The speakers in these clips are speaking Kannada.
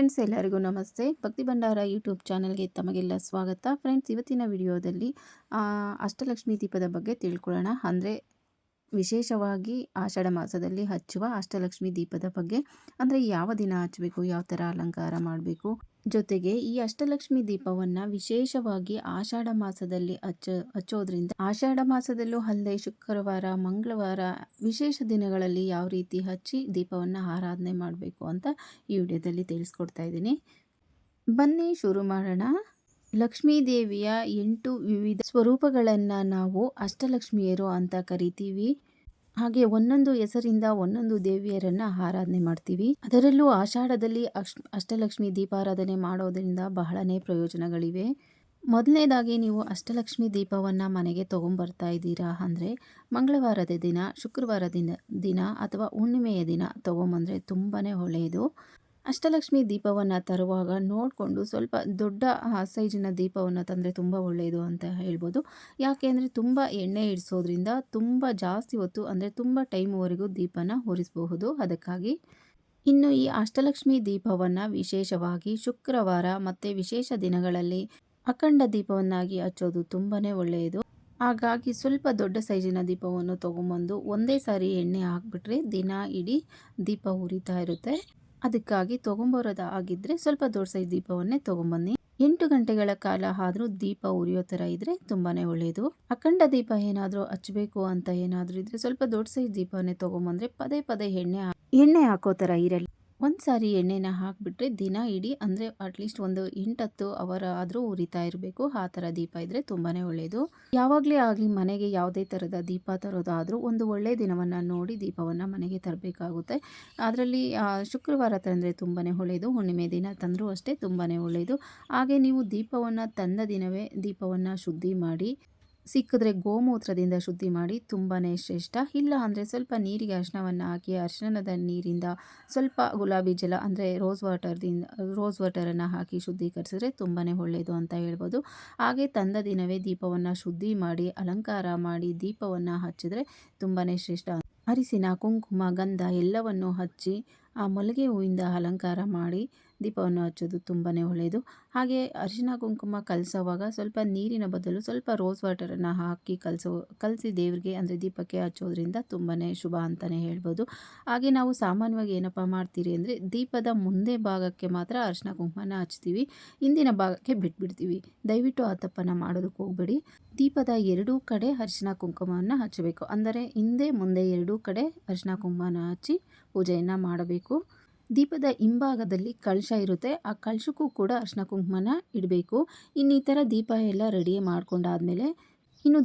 ಫ್ರೆಂಡ್ಸ್, ಎಲ್ಲರಿಗೂ ನಮಸ್ತೆ. ಭಕ್ತಿ ಭಂಡಾರ ಯೂಟ್ಯೂಬ್ ಚಾನಲ್ಗೆ ತಮಗೆಲ್ಲ ಸ್ವಾಗತ. ಫ್ರೆಂಡ್ಸ್, ಇವತ್ತಿನ ವಿಡಿಯೋದಲ್ಲಿ ಅಷ್ಟಲಕ್ಷ್ಮಿ ದೀಪದ ಬಗ್ಗೆ ತಿಳ್ಕೊಳ್ಳೋಣ. ಅಂದರೆ ವಿಶೇಷವಾಗಿ ಆಷಾಢ ಮಾಸದಲ್ಲಿ ಹಚ್ಚುವ ಅಷ್ಟಲಕ್ಷ್ಮಿ ದೀಪದ ಬಗ್ಗೆ, ಅಂದರೆ ಯಾವ ದಿನ ಹಚ್ಚಬೇಕು, ಯಾವ ಥರ ಅಲಂಕಾರ ಮಾಡಬೇಕು, ಜೊತೆಗೆ ಈ ಅಷ್ಟಲಕ್ಷ್ಮಿ ದೀಪವನ್ನು ವಿಶೇಷವಾಗಿ ಆಷಾಢ ಮಾಸದಲ್ಲಿ ಹಚ್ಚೋದ್ರಿಂದ, ಆಷಾಢ ಮಾಸದಲ್ಲೂ ಅಲ್ಲದೆ ಶುಕ್ರವಾರ, ಮಂಗಳವಾರ, ವಿಶೇಷ ದಿನಗಳಲ್ಲಿ ಯಾವ ರೀತಿ ಹಚ್ಚಿ ದೀಪವನ್ನು ಆರಾಧನೆ ಮಾಡಬೇಕು ಅಂತ ಈ ವಿಡಿಯೋದಲ್ಲಿ ತಿಳಿಸ್ಕೊಡ್ತಾ ಇದ್ದೀನಿ. ಬನ್ನಿ ಶುರು ಮಾಡೋಣ. ಲಕ್ಷ್ಮೀ ದೇವಿಯ 8 ವಿವಿಧ ಸ್ವರೂಪಗಳನ್ನು ನಾವು ಅಷ್ಟಲಕ್ಷ್ಮಿಯರು ಅಂತ ಕರಿತೀವಿ. ಹಾಗೆ ಒಂದೊಂದು ಹೆಸರಿಂದ ಒಂದೊಂದು ದೇವಿಯರನ್ನು ಆರಾಧನೆ ಮಾಡ್ತೀವಿ. ಅದರಲ್ಲೂ ಆಷಾಢದಲ್ಲಿ ಅಷ್ಟಲಕ್ಷ್ಮಿ ದೀಪಾರಾಧನೆ ಮಾಡೋದ್ರಿಂದ ಬಹಳನೇ ಪ್ರಯೋಜನಗಳಿವೆ. ಮೊದಲನೇದಾಗಿ ನೀವು ಅಷ್ಟಲಕ್ಷ್ಮಿ ದೀಪವನ್ನು ಮನೆಗೆ ತೊಗೊಂಬರ್ತಾ ಇದ್ದೀರಾ ಅಂದರೆ ಮಂಗಳವಾರದ ದಿನ, ಶುಕ್ರವಾರ ದಿನ ಅಥವಾ ಹುಣ್ಣಿಮೆಯ ದಿನ ತೊಗೊಂಬಂದರೆ ತುಂಬಾ ಒಳ್ಳೆಯದು. ಅಷ್ಟಲಕ್ಷ್ಮಿ ದೀಪವನ್ನು ತರುವಾಗ ನೋಡಿಕೊಂಡು ಸ್ವಲ್ಪ ದೊಡ್ಡ ಸೈಜಿನ ದೀಪವನ್ನು ತಂದರೆ ತುಂಬ ಒಳ್ಳೆಯದು ಅಂತ ಹೇಳ್ಬೋದು. ಯಾಕೆ ಅಂದರೆ ತುಂಬ ಎಣ್ಣೆ ಇಡಿಸೋದ್ರಿಂದ ತುಂಬ ಜಾಸ್ತಿ ಹೊತ್ತು ಅಂದರೆ ತುಂಬ ಟೈಮ್ವರೆಗೂ ದೀಪನ ಉರಿಸಬಹುದು. ಅದಕ್ಕಾಗಿ ಇನ್ನು ಈ ಅಷ್ಟಲಕ್ಷ್ಮಿ ದೀಪವನ್ನು ವಿಶೇಷವಾಗಿ ಶುಕ್ರವಾರ ಮತ್ತು ವಿಶೇಷ ದಿನಗಳಲ್ಲಿ ಅಖಂಡ ದೀಪವನ್ನಾಗಿ ಹಚ್ಚೋದು ತುಂಬಾ ಒಳ್ಳೆಯದು. ಹಾಗಾಗಿ ಸ್ವಲ್ಪ ದೊಡ್ಡ ಸೈಜಿನ ದೀಪವನ್ನು ತೊಗೊಂಬಂದು ಒಂದೇ ಸಾರಿ ಎಣ್ಣೆ ಹಾಕ್ಬಿಟ್ರೆ ದಿನ ಇಡೀ ದೀಪ ಉರಿತಾ ಇರುತ್ತೆ. ಅದಕ್ಕಾಗಿ ತೊಗೊಂಬರೋದು ಆಗಿದ್ದರೆ ಸ್ವಲ್ಪ ದೊಡ್ಡ ಸೈಜ್ ದೀಪವನ್ನೇ ತೊಗೊಂಬನ್ನಿ. 8 ಗಂಟೆಗಳ ಕಾಲ ಆದರೂ ದೀಪ ಉರಿಯೋ ಥರ ಇದ್ದರೆ ತುಂಬಾ ಒಳ್ಳೆಯದು. ಅಖಂಡ ದೀಪ ಏನಾದರೂ ಹಚ್ಚಬೇಕು ಅಂತ ಏನಾದರೂ ಇದ್ದರೆ ಸ್ವಲ್ಪ ದೊಡ್ಡ ಸೈಜ್ ದೀಪವನ್ನೇ ತೊಗೊಂಬಂದರೆ ಪದೇ ಪದೇ ಎಣ್ಣೆ ಹಾಕೋ ಥರ ಇರಲಿ. ಒಂದು ಸಾರಿ ಎಣ್ಣೆನ ಹಾಕಿಬಿಟ್ರೆ ದಿನ ಇಡೀ ಅಂದರೆ ಅಟ್ಲೀಸ್ಟ್ ಒಂದು 8-10 ಅವರ್ ಆದರೂ ಉರಿತಾ ಇರಬೇಕು. ಆ ಥರ ದೀಪ ಇದ್ದರೆ ತುಂಬಾ ಒಳ್ಳೆಯದು. ಯಾವಾಗಲೇ ಆಗಲಿ ಮನೆಗೆ ಯಾವುದೇ ಥರದ ದೀಪ ತರೋದಾದರೂ ಒಂದು ಒಳ್ಳೆಯ ದಿನವನ್ನು ನೋಡಿ ದೀಪವನ್ನು ಮನೆಗೆ ತರಬೇಕಾಗುತ್ತೆ. ಅದರಲ್ಲಿ ಶುಕ್ರವಾರ ತಂದರೆ ತುಂಬಾ ಒಳ್ಳೆಯದು. ಹುಣ್ಣಿಮೆ ದಿನ ತಂದರೂ ಅಷ್ಟೇ ತುಂಬಾ ಒಳ್ಳೆಯದು. ಹಾಗೆ ನೀವು ದೀಪವನ್ನು ತಂದ ದಿನವೇ ದೀಪವನ್ನು ಶುದ್ಧಿ ಮಾಡಿ, ಸಿಕ್ಕಿದ್ರೆ ಗೋಮೂತ್ರದಿಂದ ಶುದ್ಧಿ ಮಾಡಿ ತುಂಬಾ ಶ್ರೇಷ್ಠ. ಇಲ್ಲ ಅಂದರೆ ಸ್ವಲ್ಪ ನೀರಿಗೆ ಅರಿಶಿಣವನ್ನು ಹಾಕಿ ಅರಿಶಿಣದ ನೀರಿಂದ ಸ್ವಲ್ಪ ಗುಲಾಬಿ ಜಲ ಅಂದರೆ ರೋಸ್ ವಾಟರನ್ನು ಹಾಕಿ ಶುದ್ಧೀಕರಿಸಿದ್ರೆ ತುಂಬಾ ಒಳ್ಳೆಯದು ಅಂತ ಹೇಳ್ಬೋದು. ಹಾಗೆ ತಂದ ದಿನವೇ ದೀಪವನ್ನು ಶುದ್ಧಿ ಮಾಡಿ ಅಲಂಕಾರ ಮಾಡಿ ದೀಪವನ್ನು ಹಚ್ಚಿದ್ರೆ ತುಂಬಾ ಶ್ರೇಷ್ಠ. ಅರಿಶಿನ, ಕುಂಕುಮ, ಗಂಧ ಎಲ್ಲವನ್ನು ಹಚ್ಚಿ ಆ ಮಲ್ಲಿಗೆ ಹೂವಿಂದ ಅಲಂಕಾರ ಮಾಡಿ ದೀಪವನ್ನು ಹಚ್ಚೋದು ತುಂಬಾ ಒಳ್ಳೆಯದು. ಹಾಗೆ ಅರಿಶಿನ ಕುಂಕುಮ ಕಲಸೋವಾಗ ಸ್ವಲ್ಪ ನೀರಿನ ಬದಲು ಸ್ವಲ್ಪ ರೋಸ್ ವಾಟರನ್ನು ಹಾಕಿ ಕಲಸಿ ದೇವರಿಗೆ ಅಂದರೆ ದೀಪಕ್ಕೆ ಹಚ್ಚೋದ್ರಿಂದ ತುಂಬಾ ಶುಭ ಅಂತಲೇ ಹೇಳ್ಬೋದು. ಹಾಗೆ ನಾವು ಸಾಮಾನ್ಯವಾಗಿ ಏನಪ್ಪ ಮಾಡ್ತೀರಿ ಅಂದರೆ ದೀಪದ ಮುಂದೆ ಭಾಗಕ್ಕೆ ಮಾತ್ರ ಅರಿಶಿನ ಕುಂಕುಮನ ಹಚ್ತೀವಿ, ಹಿಂದಿನ ಭಾಗಕ್ಕೆ ಬಿಟ್ಬಿಡ್ತೀವಿ. ದಯವಿಟ್ಟು ಆ ತಪ್ಪನ್ನು ಮಾಡೋದಕ್ಕೆ ಹೋಗಬೇಡಿ. ದೀಪದ ಎರಡೂ ಕಡೆ ಅರಿಶಿನ ಕುಂಕುಮವನ್ನು ಹಚ್ಚಬೇಕು. ಅಂದರೆ ಹಿಂದೆ ಮುಂದೆ ಎರಡೂ ಕಡೆ ಅರಿಶಿನ ಕುಂಕುಮನ ಹಚ್ಚಿ ಪೂಜೆಯನ್ನು ಮಾಡಬೇಕು. ದೀಪದ ಹಿಂಭಾಗದಲ್ಲಿ ಕಳಶ ಇರುತ್ತೆ, ಆ ಕಳಶಕ್ಕೂ ಕೂಡ ಅರಿಶಿನ ಕುಂಕುಮನ ಇಡಬೇಕು. ಇನ್ನು ಈ ಥರ ದೀಪ ಎಲ್ಲ ರೆಡಿ ಮಾಡ್ಕೊಂಡಾದ್ಮೇಲೆ ಇನ್ನು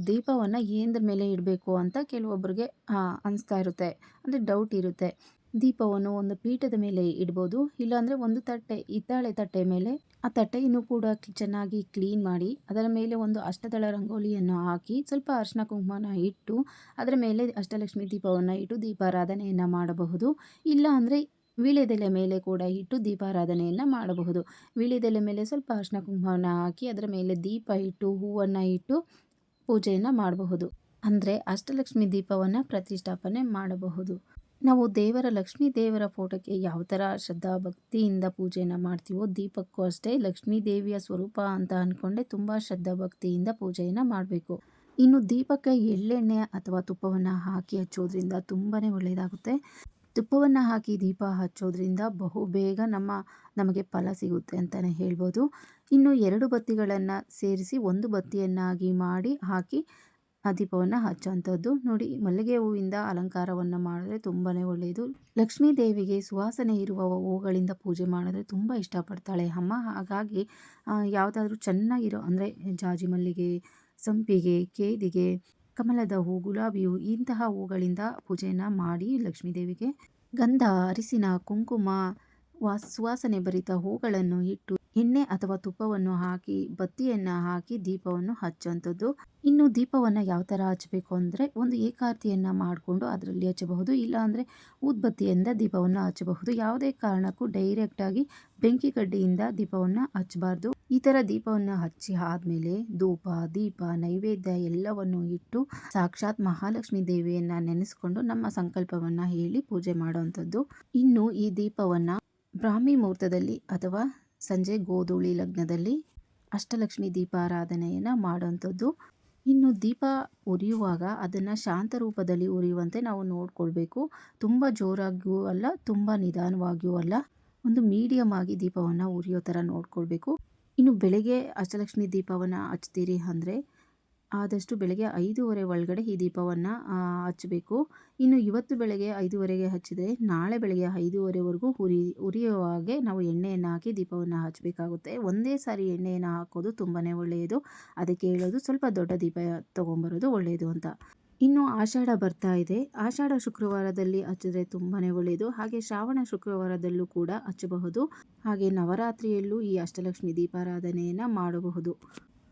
ದೀಪವನ್ನು ಏನರ ಮೇಲೆ ಇಡಬೇಕು ಅಂತ ಕೆಲವೊಬ್ಬರಿಗೆ ಅನಿಸ್ತಾ ಇರುತ್ತೆ, ಅಂದರೆ ಡೌಟ್ ಇರುತ್ತೆ. ದೀಪವನ್ನು ಒಂದು ಪೀಠದ ಮೇಲೆ ಇಡ್ಬೋದು, ಇಲ್ಲಾಂದರೆ ಒಂದು ಹಿತ್ತಾಳೆ ತಟ್ಟೆ ಮೇಲೆ ಆ ತಟ್ಟೆಯನ್ನು ಕೂಡ ಚೆನ್ನಾಗಿ ಕ್ಲೀನ್ ಮಾಡಿ ಅದರ ಮೇಲೆ ಒಂದು ಅಷ್ಟದಳ ರಂಗೋಲಿಯನ್ನು ಹಾಕಿ ಸ್ವಲ್ಪ ಅರಿಶಿನ ಕುಂಕುಮನ ಇಟ್ಟು ಅದರ ಮೇಲೆ ಅಷ್ಟಲಕ್ಷ್ಮಿ ದೀಪವನ್ನು ಇಟ್ಟು ದೀಪಾರಾಧನೆಯನ್ನು ಮಾಡಬಹುದು. ಇಲ್ಲ ಅಂದರೆ ವೀಳ್ಯದೆಲೆ ಮೇಲೆ ಕೂಡ ಇಟ್ಟು ದೀಪಾರಾಧನೆಯನ್ನು ಮಾಡಬಹುದು. ವೀಳ್ಯದೆಲೆ ಮೇಲೆ ಸ್ವಲ್ಪ ಅರಿಶಿನ ಕುಂಕುಮವನ್ನು ಹಾಕಿ ಅದರ ಮೇಲೆ ದೀಪ ಇಟ್ಟು ಹೂವನ್ನು ಇಟ್ಟು ಪೂಜೆಯನ್ನು ಮಾಡಬಹುದು. ಅಂದರೆ ಅಷ್ಟಲಕ್ಷ್ಮಿ ದೀಪವನ್ನು ಪ್ರತಿಷ್ಠಾಪನೆ ಮಾಡಬಹುದು. ನಾವು ಲಕ್ಷ್ಮೀ ದೇವರ ಫೋಟೋಕ್ಕೆ ಯಾವ ಥರ ಶ್ರದ್ಧಾ ಭಕ್ತಿಯಿಂದ ಪೂಜೆಯನ್ನು ಮಾಡ್ತೀವೋ ದೀಪಕ್ಕೂ ಅಷ್ಟೇ ಲಕ್ಷ್ಮೀ ದೇವಿಯ ಸ್ವರೂಪ ಅಂತ ಅಂದ್ಕೊಂಡೆ ತುಂಬ ಶ್ರದ್ಧಾ ಭಕ್ತಿಯಿಂದ ಪೂಜೆಯನ್ನು ಮಾಡಬೇಕು. ಇನ್ನು ದೀಪಕ್ಕೆ ಎಳ್ಳೆಣ್ಣೆ ಅಥವಾ ತುಪ್ಪವನ್ನು ಹಾಕಿ ಹಚ್ಚೋದ್ರಿಂದ ತುಂಬಾ ಒಳ್ಳೆಯದಾಗುತ್ತೆ. ತುಪ್ಪವನ್ನು ಹಾಕಿ ದೀಪ ಹಚ್ಚೋದ್ರಿಂದ ಬಹು ಬೇಗ ನಮಗೆ ಫಲ ಸಿಗುತ್ತೆ ಅಂತಲೇ ಹೇಳ್ಬೋದು. ಇನ್ನು 2 ಬತ್ತಿಗಳನ್ನು ಸೇರಿಸಿ ಒಂದು ಬತ್ತಿಯನ್ನಾಗಿ ಮಾಡಿ ಹಾಕಿ ಆ ದೀಪವನ್ನು ಹಚ್ಚೋಂಥದ್ದು. ನೋಡಿ, ಮಲ್ಲಿಗೆ ಹೂವಿಂದ ಅಲಂಕಾರವನ್ನು ಮಾಡಿದ್ರೆ ತುಂಬಾ ಒಳ್ಳೆಯದು. ಲಕ್ಷ್ಮೀ ದೇವಿಗೆ ಸುವಾಸನೆ ಇರುವ ಹೂಗಳಿಂದ ಪೂಜೆ ಮಾಡಿದ್ರೆ ತುಂಬ ಇಷ್ಟಪಡ್ತಾಳೆ ಅಮ್ಮ. ಹಾಗಾಗಿ ಯಾವುದಾದ್ರೂ ಚೆನ್ನಾಗಿರೋ ಅಂದರೆ ಜಾಜಿ ಮಲ್ಲಿಗೆ, ಸಂಪಿಗೆ, ಕೇದಿಗೆ, ಕಮಲದ ಹೂ, ಗುಲಾಬಿ ಹೂ ಇಂತಹ ಹೂಗಳಿಂದ ಪೂಜೆಯನ್ನು ಮಾಡಿ ಲಕ್ಷ್ಮೀ ದೇವಿಗೆ ಗಂಧ, ಅರಿಶಿನ, ಕುಂಕುಮ, ಸುವಾಸನೆ ಭರಿತ ಹೂಗಳನ್ನು ಇಟ್ಟು ಎಣ್ಣೆ ಅಥವಾ ತುಪ್ಪವನ್ನು ಹಾಕಿ ಬತ್ತಿಯನ್ನು ಹಾಕಿ ದೀಪವನ್ನು ಹಚ್ಚುವಂಥದ್ದು. ಇನ್ನು ದೀಪವನ್ನು ಯಾವ ಥರ ಹಚ್ಚಬೇಕು ಅಂದರೆ ಒಂದು ಏಕಾರತಿಯನ್ನು ಮಾಡಿಕೊಂಡು ಅದರಲ್ಲಿ ಹಚ್ಚಬಹುದು, ಇಲ್ಲ ಅಂದರೆ ಊದ್ಬತ್ತಿಯಿಂದ ದೀಪವನ್ನು ಹಚ್ಚಬಹುದು. ಯಾವುದೇ ಕಾರಣಕ್ಕೂ ಡೈರೆಕ್ಟಾಗಿ ಬೆಂಕಿ ಕಡ್ಡಿಯಿಂದ ದೀಪವನ್ನು ಹಚ್ಚಬಾರ್ದು. ಈ ಥರ ದೀಪವನ್ನು ಹಚ್ಚಿ ಆದಮೇಲೆ ಧೂಪ, ದೀಪ, ನೈವೇದ್ಯ ಎಲ್ಲವನ್ನು ಇಟ್ಟು ಸಾಕ್ಷಾತ್ ಮಹಾಲಕ್ಷ್ಮೀ ದೇವಿಯನ್ನು ನೆನೆಸ್ಕೊಂಡು ನಮ್ಮ ಸಂಕಲ್ಪವನ್ನು ಹೇಳಿ ಪೂಜೆ ಮಾಡುವಂಥದ್ದು. ಇನ್ನು ಈ ದೀಪವನ್ನು ಬ್ರಾಹ್ಮಿ ಮುಹೂರ್ತದಲ್ಲಿ ಅಥವಾ ಸಂಜೆ ಗೋಧೂಳಿ ಲಗ್ನದಲ್ಲಿ ಅಷ್ಟಲಕ್ಷ್ಮಿ ದೀಪಾರಾಧನೆಯನ್ನು ಮಾಡೋಂಥದ್ದು. ಇನ್ನು ದೀಪ ಉರಿಯುವಾಗ ಅದನ್ನು ಶಾಂತ ರೂಪದಲ್ಲಿ ಉರಿಯುವಂತೆ ನಾವು ನೋಡ್ಕೊಳ್ಬೇಕು. ತುಂಬ ಜೋರಾಗಿಯೂ ಅಲ್ಲ, ತುಂಬ ನಿಧಾನವಾಗಿಯೂ ಅಲ್ಲ, ಒಂದು ಮೀಡಿಯಮ್ ಆಗಿ ದೀಪವನ್ನು ಉರಿಯೋ ಥರ ನೋಡ್ಕೊಳ್ಬೇಕು. ಇನ್ನು ಬೆಳಗ್ಗೆ ಅಷ್ಟಲಕ್ಷ್ಮಿ ದೀಪವನ್ನು ಹಚ್ತೀರಿ ಅಂದರೆ ಆದಷ್ಟು ಬೆಳಗ್ಗೆ 5:30 ಒಳಗಡೆ ಈ ದೀಪವನ್ನು ಹಚ್ಚಬೇಕು. ಇನ್ನು ಇವತ್ತು ಬೆಳಗ್ಗೆ 5:30ಗೆ ಹಚ್ಚಿದರೆ ನಾಳೆ ಬೆಳಗ್ಗೆ 5:30ವರೆಗೂ ಉರಿಯೋ ಹಾಗೆ ನಾವು ಎಣ್ಣೆಯನ್ನು ಹಾಕಿ ದೀಪವನ್ನು ಹಚ್ಚಬೇಕಾಗುತ್ತೆ. ಒಂದೇ ಸಾರಿ ಎಣ್ಣೆಯನ್ನು ಹಾಕೋದು ತುಂಬಾ ಒಳ್ಳೆಯದು. ಅದಕ್ಕೆ ಹೇಳೋದು ಸ್ವಲ್ಪ ದೊಡ್ಡ ದೀಪ ತೊಗೊಂಬರೋದು ಒಳ್ಳೆಯದು ಅಂತ. ಇನ್ನು ಆಷಾಢ ಬರ್ತಾ ಇದೆ. ಆಷಾಢ ಶುಕ್ರವಾರದಲ್ಲಿ ಹಚ್ಚಿದ್ರೆ ತುಂಬಾ ಒಳ್ಳೆಯದು. ಹಾಗೆ ಶ್ರಾವಣ ಶುಕ್ರವಾರದಲ್ಲೂ ಕೂಡ ಹಚ್ಚಬಹುದು. ಹಾಗೆ ನವರಾತ್ರಿಯಲ್ಲೂ ಈ ಅಷ್ಟಲಕ್ಷ್ಮಿ ದೀಪಾರಾಧನೆಯನ್ನು ಮಾಡಬಹುದು.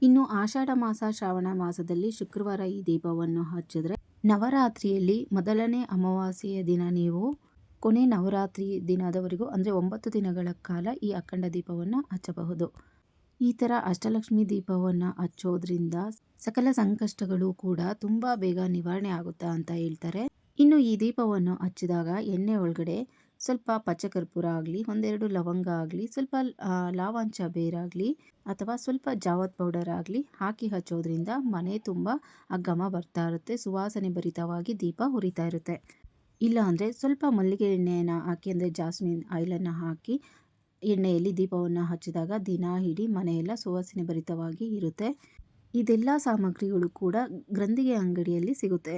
ಇನ್ನು ಆಷಾಢ ಮಾಸ ಶ್ರಾವಣ ಮಾಸದಲ್ಲಿ ಶುಕ್ರವಾರ ಈ ದೀಪವನ್ನು ಹಚ್ಚಿದ್ರೆ ನವರಾತ್ರಿಯಲ್ಲಿ ಮೊದಲನೇ ಅಮಾವಾಸ್ಯೆಯ ದಿನ ನೀವು ಕೊನೆ ನವರಾತ್ರಿ ದಿನದವರೆಗೂ ಅಂದರೆ 9 ದಿನಗಳ ಕಾಲ ಈ ಅಖಂಡ ದೀಪವನ್ನು ಹಚ್ಚಬಹುದು. ಈ ಥರ ಅಷ್ಟಲಕ್ಷ್ಮಿ ದೀಪವನ್ನು ಹಚ್ಚೋದ್ರಿಂದ ಸಕಲ ಸಂಕಷ್ಟಗಳು ಕೂಡ ತುಂಬ ಬೇಗ ನಿವಾರಣೆ ಆಗುತ್ತಾ ಅಂತ ಹೇಳ್ತಾರೆ. ಇನ್ನು ಈ ದೀಪವನ್ನು ಹಚ್ಚಿದಾಗ ಎಣ್ಣೆ ಒಳಗಡೆ ಸ್ವಲ್ಪ ಪಚ್ಚಕರ್ಪೂರ ಆಗಲಿ, ಒಂದೆರಡು ಲವಂಗ ಆಗಲಿ, ಸ್ವಲ್ಪ ಲಾವಂಚ ಬೇರಾಗಲಿ ಅಥವಾ ಸ್ವಲ್ಪ ಜಾವತ್ ಪೌಡರ್ ಆಗಲಿ ಹಾಕಿ ಹಚ್ಚೋದ್ರಿಂದ ಮನೆ ತುಂಬ ಆ ಘಮ ಬರ್ತಾ ಇರುತ್ತೆ, ಸುವಾಸನೆ ಭರಿತವಾಗಿ ದೀಪ ಉರಿತಾ ಇರುತ್ತೆ. ಇಲ್ಲ ಅಂದರೆ ಸ್ವಲ್ಪ ಮಲ್ಲಿಗೆ ಎಣ್ಣೆಯನ್ನು ಹಾಕಿ ಅಂದರೆ ಜಾಸ್ಮಿನ್ ಆಯಿಲನ್ನು ಹಾಕಿ ಎಣ್ಣೆಯಲ್ಲಿ ದೀಪವನ್ನು ಹಚ್ಚಿದಾಗ ದಿನ ಇಡೀ ಮನೆಯೆಲ್ಲ ಸುವಾಸನೆ ಭರಿತವಾಗಿ ಇರುತ್ತೆ. ಇದೆಲ್ಲ ಸಾಮಗ್ರಿಗಳು ಕೂಡ ಗ್ರಂಥಿಗೆ ಅಂಗಡಿಯಲ್ಲಿ ಸಿಗುತ್ತೆ.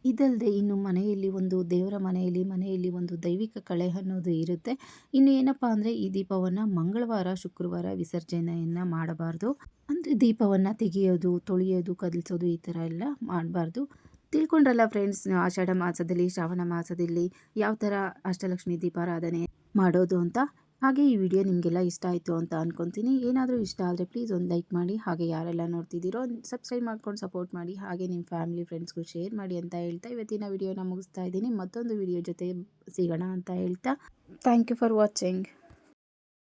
ಇದಲ್ಲದೆ ಇನ್ನು ಮನೆಯಲ್ಲಿ ಒಂದು ದೇವರ ಮನೆಯಲ್ಲಿ ಒಂದು ದೈವಿಕ ಕಳೆ ಅನ್ನೋದು ಇರುತ್ತೆ. ಇನ್ನು ಏನಪ್ಪ ಅಂದರೆ ಈ ದೀಪವನ್ನು ಮಂಗಳವಾರ ಶುಕ್ರವಾರ ವಿಸರ್ಜನೆಯನ್ನು ಮಾಡಬಾರ್ದು. ಅಂದರೆ ದೀಪವನ್ನು ತೆಗೆಯೋದು, ತೊಳೆಯೋದು, ಕದಲಿಸೋದು ಈ ಥರ ಎಲ್ಲ ಮಾಡಬಾರ್ದು. ತಿಳ್ಕೊಂಡ್ರಲ್ಲ ಫ್ರೆಂಡ್ಸ್, ಆಷಾಢ ಮಾಸದಲ್ಲಿ ಶ್ರಾವಣ ಮಾಸದಲ್ಲಿ ಯಾವ ಥರ ಅಷ್ಟಲಕ್ಷ್ಮಿ ದೀಪಾರಾಧನೆ ಮಾಡೋದು ಅಂತ. ಹಾಗೆ ಈ ವಿಡಿಯೋ ನಿಮಗೆಲ್ಲ ಇಷ್ಟ ಆಯಿತು ಅಂತ ಅಂದ್ಕೊತೀನಿ. ಏನಾದರೂ ಇಷ್ಟ ಆದರೆ ಪ್ಲೀಸ್ ಒಂದು ಲೈಕ್ ಮಾಡಿ. ಹಾಗೆ ಯಾರೆಲ್ಲ ನೋಡ್ತಿದ್ದೀರೋ ಸಬ್ಸ್ಕ್ರೈಬ್ ಮಾಡ್ಕೊಂಡು ಸಪೋರ್ಟ್ ಮಾಡಿ. ಹಾಗೆ ನಿಮ್ಮ ಫ್ಯಾಮಿಲಿ ಫ್ರೆಂಡ್ಸ್ಗೂ ಶೇರ್ ಮಾಡಿ ಅಂತ ಹೇಳ್ತಾ ಇವತ್ತಿನ ವಿಡಿಯೋನ ಮುಗಿಸ್ತಾ ಇದ್ದೀನಿ. ಮತ್ತೊಂದು ವಿಡಿಯೋ ಜೊತೆ ಸಿಗೋಣ ಅಂತ ಹೇಳ್ತಾ ಥ್ಯಾಂಕ್ ಯು ಫಾರ್ ವಾಚಿಂಗ್.